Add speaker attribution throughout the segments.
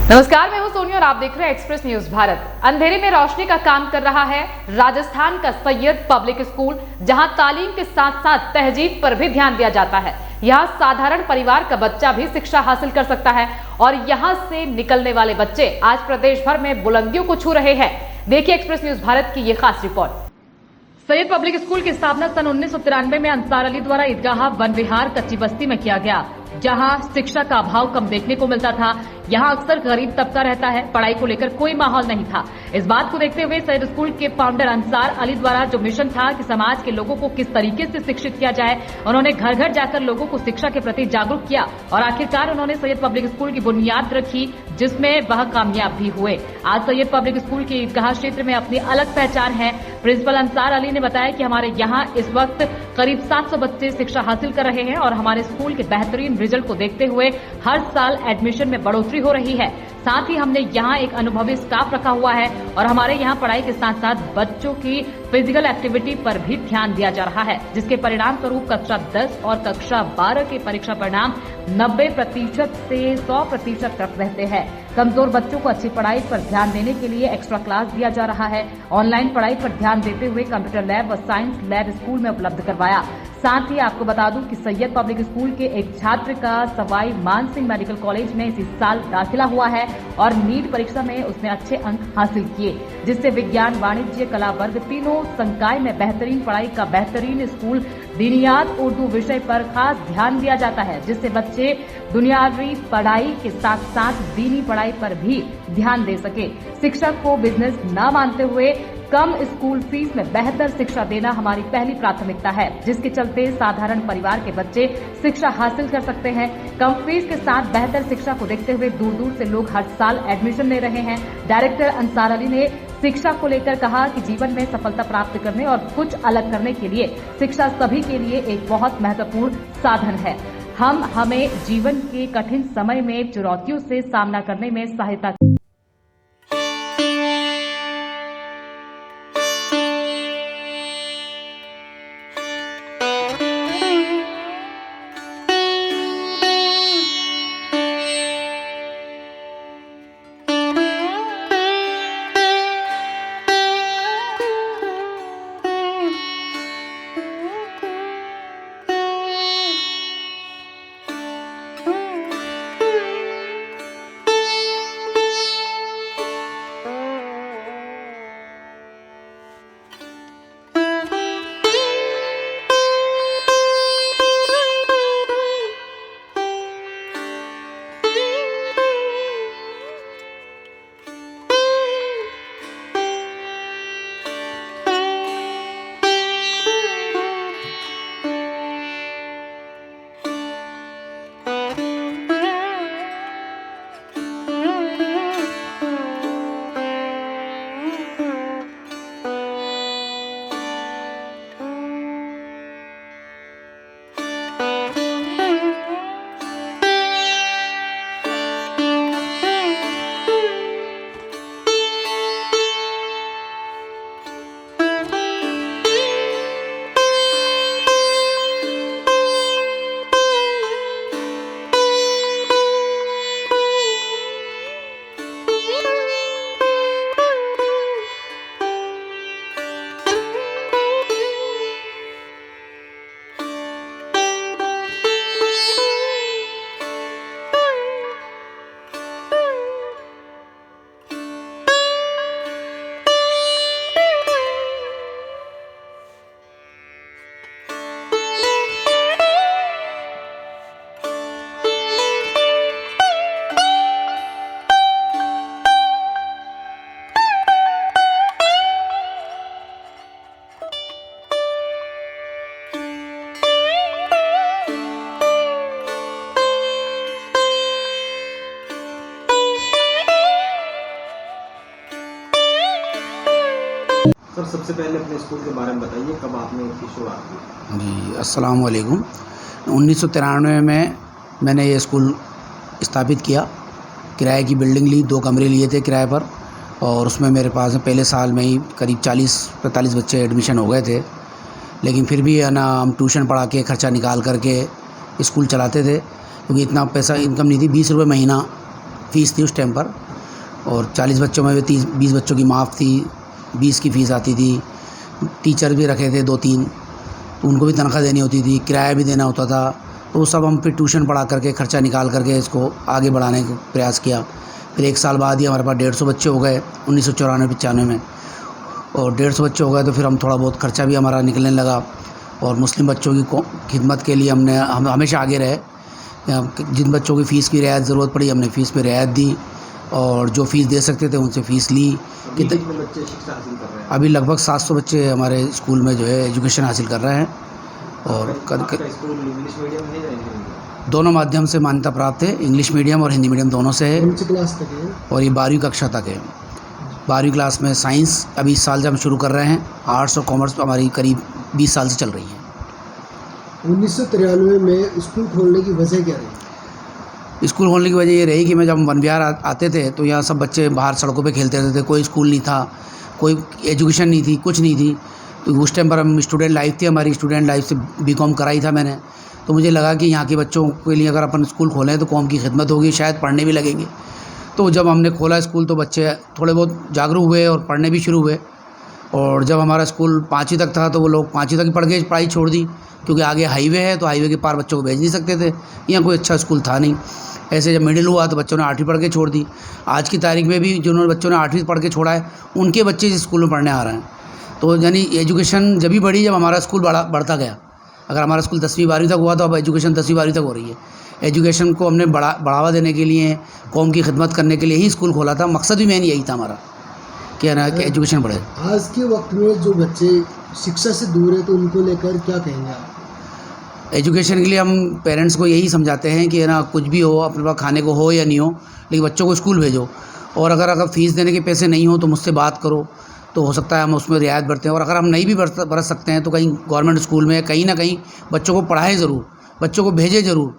Speaker 1: नमस्कार, मैं हूं सोनी और आप देख रहे हैं एक्सप्रेस न्यूज भारत। अंधेरे में रोशनी का काम कर रहा है राजस्थान का सैयद पब्लिक स्कूल, जहां तालीम के साथ साथ तहजीब पर भी ध्यान दिया जाता है। यहां साधारण परिवार का बच्चा भी शिक्षा हासिल कर सकता है और यहां से निकलने वाले बच्चे आज प्रदेश भर में बुलंदियों को छू रहे हैं। देखिए एक्सप्रेस न्यूज भारत की ये खास रिपोर्ट। सैयद पब्लिक स्कूल की स्थापना सन 1993 में अंसार अली द्वारा ईदगाह वन विहार कच्ची बस्ती में किया गया, जहां शिक्षा का अभाव कम देखने को मिलता था। यहां अक्सर गरीब तबका रहता है, पढ़ाई को लेकर कोई माहौल नहीं था। इस बात को देखते हुए सैयद स्कूल के फाउंडर अंसार अली द्वारा जो मिशन था कि समाज के लोगों को किस तरीके से शिक्षित किया जाए, उन्होंने घर घर जाकर लोगों को शिक्षा के प्रति जागरूक किया और आखिरकार उन्होंने सैयद पब्लिक स्कूल की बुनियाद रखी, जिसमें वह कामयाब भी हुए। आज सैयद पब्लिक स्कूल के ईदगाह क्षेत्र में अपनी अलग पहचान है। प्रिंसिपल अंसार अली ने बताया कि हमारे यहाँ इस वक्त करीब 700 बच्चे शिक्षा हासिल कर रहे हैं और हमारे स्कूल के बेहतरीन रिजल्ट को देखते हुए हर साल एडमिशन में बढ़ोतरी हो रही है। साथ ही हमने यहाँ एक अनुभवी स्टाफ रखा हुआ है और हमारे यहाँ पढ़ाई के साथ साथ बच्चों की फिजिकल एक्टिविटी पर भी ध्यान दिया जा रहा है, जिसके परिणाम स्वरूप कक्षा 10 और कक्षा 12 के परीक्षा परिणाम 90% से 100% तक रहते हैं। कमजोर बच्चों को अच्छी पढ़ाई पर ध्यान देने के लिए एक्स्ट्रा क्लास दिया जा रहा है। ऑनलाइन पढ़ाई पर ध्यान देते हुए कंप्यूटर लैब व साइंस लैब स्कूल में उपलब्ध करवाया। साथ ही आपको बता दूं कि सैयद पब्लिक स्कूल के एक छात्र का सवाई मानसिंह मेडिकल कॉलेज में इसी साल दाखिला हुआ है और नीट परीक्षा में उसने अच्छे अंक हासिल किए, जिससे विज्ञान, वाणिज्य, कला वर्ग तीनों संकाय में बेहतरीन पढ़ाई का बेहतरीन स्कूल दीनियात उर्दू विषय पर खास ध्यान दिया जाता है, जिससे बच्चे दुनियावी पढ़ाई के साथ साथ दीनी पढ़ाई पर भी ध्यान दे सके। शिक्षा को बिजनेस न मानते हुए कम स्कूल फीस में बेहतर शिक्षा देना हमारी पहली प्राथमिकता है, जिसके चलते साधारण परिवार के बच्चे शिक्षा हासिल कर सकते हैं। कम फीस के साथ बेहतर शिक्षा को देखते हुए दूर दूर से लोग हर साल एडमिशन ले रहे हैं। डायरेक्टर अंसार अली ने शिक्षा को लेकर कहा कि जीवन में सफलता प्राप्त करने और कुछ अलग करने के लिए शिक्षा सभी के लिए एक बहुत महत्वपूर्ण साधन है। हमें जीवन के कठिन समय में चुनौतियों से सामना करने में सहायता
Speaker 2: सर, सबसे पहले अपने स्कूल के बारे में बताइए, कब आपने इसकी शुरुआत की?
Speaker 3: जी, अस्सलाम वालेकुम। 1993 में मैंने ये स्कूल स्थापित किया। किराए की बिल्डिंग ली, 2 कमरे लिए थे किराए पर और उसमें मेरे पास पहले साल में ही करीब 40-45 बच्चे एडमिशन हो गए थे। लेकिन फिर भी है ना, हम ट्यूशन पढ़ा के ख़र्चा निकाल करके स्कूल चलाते थे, क्योंकि इतना पैसा इनकम नहीं थी। 20 रुपये महीना फ़ीस थी उस टाइम पर, और 40 बच्चों में भी 20 बच्चों की माफ़ थी, 20 की फ़ीस आती थी। टीचर भी रखे थे 2-3, तो उनको भी तनख्वाह देनी होती थी, किराया भी देना होता था। तो वो सब हम फिर ट्यूशन पढ़ा करके ख़र्चा निकाल करके इसको आगे बढ़ाने का प्रयास किया। फिर 1 साल बाद ही हमारे पास 150 बच्चे हो गए 1994-95 में, और 150 बच्चे हो गए तो फिर हम थोड़ा बहुत खर्चा भी हमारा निकलने लगा। और मुस्लिम बच्चों की खिदमत के लिए हम हमेशा आगे रहे। जिन बच्चों की फ़ीस की रियायत ज़रूरत पड़ी हमने फ़ीस पे रियायत दी, और जो फ़ीस दे सकते थे उनसे फ़ीस ली।
Speaker 2: कितने बच्चे शिक्षा हासिल कर रहे हैं?
Speaker 3: अभी लगभग 700 बच्चे हमारे स्कूल में जो है एजुकेशन हासिल कर रहे हैं। और
Speaker 2: आपका स्कूल इंग्लिश मीडियम है या हिंदी मीडियम?
Speaker 3: दोनों माध्यम से मान्यता प्राप्त है, इंग्लिश मीडियम और हिंदी मीडियम दोनों से है।
Speaker 4: कौन सी क्लास तक है?
Speaker 3: और ये 12वीं कक्षा तक है। 12वीं क्लास में साइंस अभी इस साल से हम शुरू कर रहे हैं। आर्ट्स और कॉमर्स हमारी करीब 20 साल से चल रही है।
Speaker 4: 1993 में स्कूल खोलने की वजह क्या रही?
Speaker 3: स्कूल खोलने की वजह ये रही कि मैं जब वन विहार आते थे तो यहाँ सब बच्चे बाहर सड़कों पे खेलते रहते थे, कोई स्कूल नहीं था, कोई एजुकेशन नहीं थी, कुछ नहीं थी। तो उस टाइम पर हम स्टूडेंट लाइफ थी, हमारी स्टूडेंट लाइफ से बीकॉम कराई था मैंने। तो मुझे लगा कि यहाँ के बच्चों के लिए अगर अपन स्कूल खोलें तो कौम की खिदमत होगी, शायद पढ़ने भी लगेंगे। तो जब हमने खोला स्कूल तो बच्चे थोड़े बहुत जागरूक हुए और पढ़ने भी शुरू हुए। और जब हमारा स्कूल 5वीं तक था तो वो लोग 5वीं तक ही पढ़ के पढ़ाई छोड़ दी, क्योंकि आगे हाईवे है तो हाईवे के पार बच्चों को भेज नहीं सकते थे, यहाँ कोई अच्छा स्कूल था नहीं। ऐसे जब मिडिल हुआ तो बच्चों ने 8वीं पढ़ के छोड़ दी। आज की तारीख में भी जिन्होंने बच्चों ने 8वीं पढ़ के छोड़ा है उनके बच्चे इस स्कूल में पढ़ने आ रहे हैं। तो यानी एजुकेशन जब भी बढ़ी जब हमारा स्कूल बढ़ता गया। अगर हमारा स्कूल 10वीं 12वीं तक हुआ तो अब एजुकेशन 10वीं 12वीं तक हो रही है। एजुकेशन को हमने बढ़ावा देने के लिए, कौम की खिदमत करने के लिए ही स्कूल खोला था। मकसद भी मेन यही था हमारा कि ना कि एजुकेशन बढ़े।
Speaker 4: आज के वक्त में जो बच्चे शिक्षा से दूर है तो उनको लेकर क्या कहेंगे आप?
Speaker 3: एजुकेशन के लिए हम पेरेंट्स को यही समझाते हैं कि ना कुछ भी हो, अपने पास खाने को हो या नहीं हो, लेकिन बच्चों को स्कूल भेजो। और अगर फ़ीस देने के पैसे नहीं हो तो मुझसे बात करो, तो हो सकता है हम उसमें रियायत बरतें। और अगर हम नहीं भी बरत सकते हैं तो कहीं गवर्नमेंट स्कूल में कहीं ना कहीं बच्चों को पढ़ाएं ज़रूर, बच्चों को भेजें ज़रूर।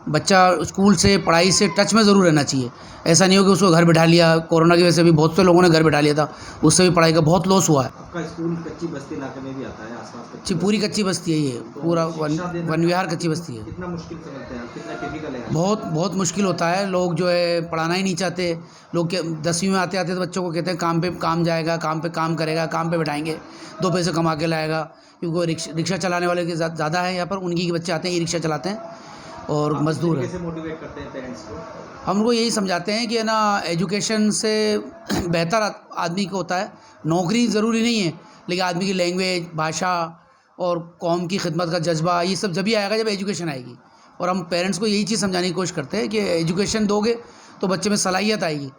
Speaker 3: बच्चा स्कूल से, पढ़ाई से टच में ज़रूर रहना चाहिए। ऐसा नहीं हो कि उसको घर बैठा लिया। कोरोना की वजह से भी बहुत से लोगों ने घर बैठा लिया था, उससे भी पढ़ाई का बहुत लॉस हुआ है।
Speaker 2: आपका स्कूल कच्ची बस्ती इलाके में भी आता है, आसपास कच्ची
Speaker 3: पूरी कच्ची बस्ती है ये, पूरा वन विहार कच्ची बस्ती है।
Speaker 2: कितना मुश्किल समझते हैं आप? कितना डिफिकल्ट है?
Speaker 3: बहुत मुश्किल होता है। लोग जो है पढ़ाना ही नहीं चाहते। लोग 10वीं में आते तो बच्चों को कहते हैं काम पे काम जाएगा, काम पे काम करेगा, काम पे बैठाएंगे, 2 पैसे कमा के लाएगा। क्योंकि रिक्शा चलाने वाले के ज़्यादा है यहाँ पर, उनकी बच्चे आते हैं, ये रिक्शा चलाते हैं और मजदूर हैं।
Speaker 2: कैसे मोटिवेट करते हैं पेरेंट्स को?
Speaker 3: हम उनको यही समझाते हैं कि ना एजुकेशन से बेहतर आदमी को होता है। नौकरी ज़रूरी नहीं है, लेकिन आदमी की लैंग्वेज, भाषा और कौम की खिदमत का जज्बा, ये सब जब ही आएगा जब एजुकेशन आएगी। और हम पेरेंट्स को यही चीज़ समझाने की कोशिश करते हैं कि एजुकेशन दोगे तो बच्चे में सलाहियत आएगी।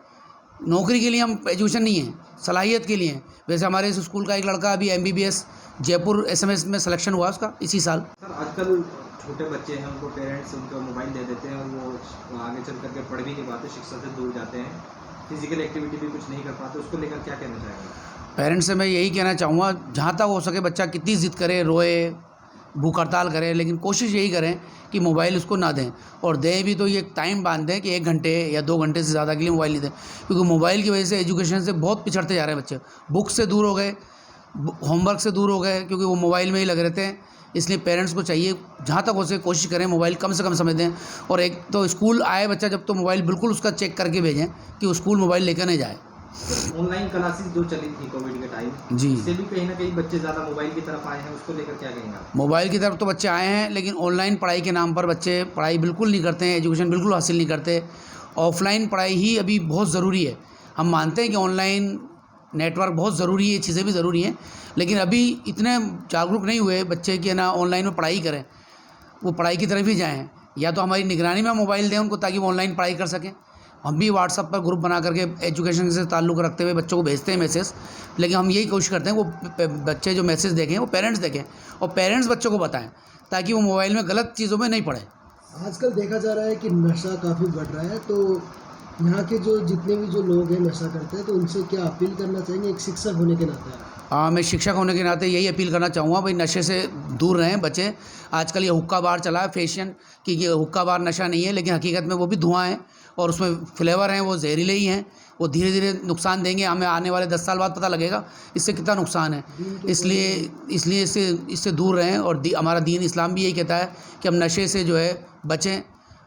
Speaker 3: नौकरी के लिए हम एजुकेशन नहीं है, सलाहियत के लिए है। वैसे हमारे इस स्कूल का एक लड़का अभी MBBS जयपुर SMS में सिलेक्शन हुआ उसका इसी साल।
Speaker 2: सर, आजकल छोटे बच्चे हैं, उनको पेरेंट्स उनको मोबाइल दे देते हैं और वो आगे चल करके पढ़ भी नहीं पाते, शिक्षा से दूर जाते हैं, फिजिकल एक्टिविटी भी कुछ नहीं कर पाते। उसको लेकर क्या कहना चाहेंगे?
Speaker 3: पेरेंट्स से मैं यही कहना चाहूँगा, जहाँ तक हो सके बच्चा कितनी ज़िद करे, रोए, भूख हड़ताल करें, लेकिन कोशिश यही करें कि मोबाइल उसको ना दें। और दें भी तो ये टाइम बांध दें कि 1 घंटे या 2 घंटे से ज़्यादा के लिए मोबाइल नहीं दें, क्योंकि मोबाइल की वजह से एजुकेशन से बहुत पिछड़ते जा रहे हैं बच्चे। बुक से दूर हो गए, होमवर्क से दूर हो गए, क्योंकि वो मोबाइल में ही लगे रहते हैं। इसलिए पेरेंट्स को चाहिए जहाँ तक हो सके कोशिश करें मोबाइल कम से कम समय दें। और एक तो स्कूल आए बच्चा जब, तो मोबाइल बिल्कुल उसका चेक करके भेजें कि वो स्कूल मोबाइल लेकर नहीं जाए।
Speaker 2: ऑनलाइन क्लासेस जो चली थी कोविड के टाइम,
Speaker 3: जी,
Speaker 2: इससे भी कहीं ना कहीं बच्चे ज़्यादा मोबाइल की तरफ आए हैं, उसको लेकर क्या कहेंगे आप?
Speaker 3: मोबाइल की तरफ तो बच्चे आए हैं, लेकिन ऑनलाइन पढ़ाई के नाम पर बच्चे पढ़ाई बिल्कुल नहीं करते हैं, एजुकेशन बिल्कुल हासिल नहीं करते। ऑफलाइन पढ़ाई ही अभी बहुत ज़रूरी है। हम मानते हैं कि ऑनलाइन नेटवर्क बहुत ज़रूरी है, ये चीज़ें भी ज़रूरी हैं, लेकिन अभी इतने जागरूक नहीं हुए बच्चे कि ना ऑनलाइन में पढ़ाई करें, वो पढ़ाई की तरफ ही जाएँ। या तो हमारी निगरानी में मोबाइल दें उनको, ताकि वो ऑनलाइन पढ़ाई कर सकें। हम भी व्हाट्सएप पर ग्रुप बना करके एजुकेशन से ताल्लुक़ रखते हुए बच्चों को भेजते हैं मैसेज, लेकिन हम यही कोशिश करते हैं वो बच्चे जो मैसेज देखें वो पेरेंट्स देखें और पेरेंट्स बच्चों को बताएं, ताकि वो मोबाइल में गलत चीज़ों में नहीं पढ़े।
Speaker 4: आजकल देखा जा रहा है कि नशा काफ़ी बढ़ रहा है, तो यहाँ के जो जितने भी जो लोग हैं नशा करते हैं, तो उनसे क्या अपील करना चाहेंगे एक शिक्षक होने के नाते?
Speaker 3: हाँ, मैं शिक्षक होने के नाते यही अपील करना चाहूँगा, भाई नशे से दूर रहें बच्चे। आजकल ये हुक्का बार चला है फैशन कि ये हुक्का बार नशा नहीं है, लेकिन हकीकत में वो भी धुआं है और उसमें फ्लेवर हैं वो जहरीले ही हैं। वो धीरे धीरे नुकसान देंगे, हमें आने वाले 10 साल बाद पता लगेगा इससे कितना नुकसान है। इसलिए इससे दूर रहें। और हमारा दीन इस्लाम भी यही कहता है कि हम नशे से जो है बचें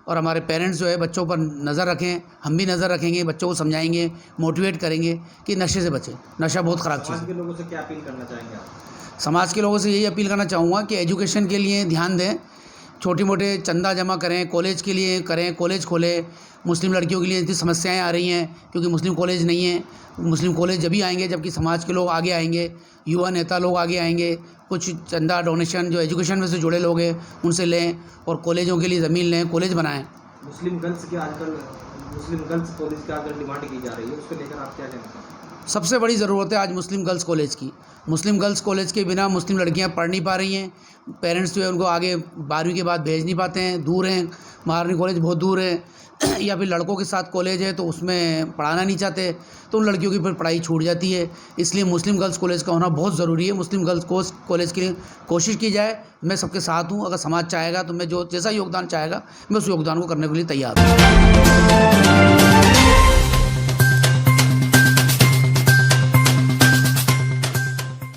Speaker 3: और हमारे पेरेंट्स जो है बच्चों पर नज़र रखें, हम भी नज़र रखेंगे, बच्चों को समझाएंगे, मोटिवेट करेंगे कि नशे से बचें। नशा बहुत ख़राब चीज़
Speaker 2: समाज
Speaker 3: है।
Speaker 2: के लोगों से क्या अपील करना चाहेंगे आप?
Speaker 3: समाज के लोगों से यही अपील करना चाहूँगा कि एजुकेशन के लिए ध्यान दें, छोटे मोटे चंदा जमा करें, कॉलेज के लिए करें, कॉलेज खोलें। मुस्लिम लड़कियों के लिए इतनी समस्याएं आ रही हैं क्योंकि मुस्लिम कॉलेज नहीं है। मुस्लिम कॉलेज जभी आएंगे जबकि समाज के लोग आगे आएंगे, युवा नेता लोग आगे आएंगे, कुछ चंदा डोनेशन जो एजुकेशन में से जुड़े लोग हैं उनसे लें और कॉलेजों के लिए ज़मीन लें, कॉलेज बनाएं।
Speaker 2: मुस्लिम गर्ल्स कॉलेज की आजकल डिमांड की जा रही है, उसको लेकर आप क्या कहना चाहेंगे?
Speaker 3: सबसे बड़ी ज़रूरत है आज मुस्लिम गर्ल्स कॉलेज की। मुस्लिम गर्ल्स कॉलेज के बिना मुस्लिम लड़कियां पढ़ नहीं पा रही हैं। पेरेंट्स जो है उनको आगे 12वीं के बाद भेज नहीं पाते हैं, दूर हैं, महारानी कॉलेज बहुत दूर है या फिर लड़कों के साथ कॉलेज है तो उसमें पढ़ाना नहीं चाहते, तो उन लड़कियों की फिर पढ़ाई छूट जाती है। इसलिए मुस्लिम गर्ल्स कॉलेज का होना बहुत ज़रूरी है। मुस्लिम गर्ल्स कॉलेज के लिए कोशिश की जाए। मैं सबके साथ हूँ, अगर समाज चाहेगा तो मैं जो जैसा योगदान चाहेगा मैं उस योगदान को करने के लिए तैयार हूँ।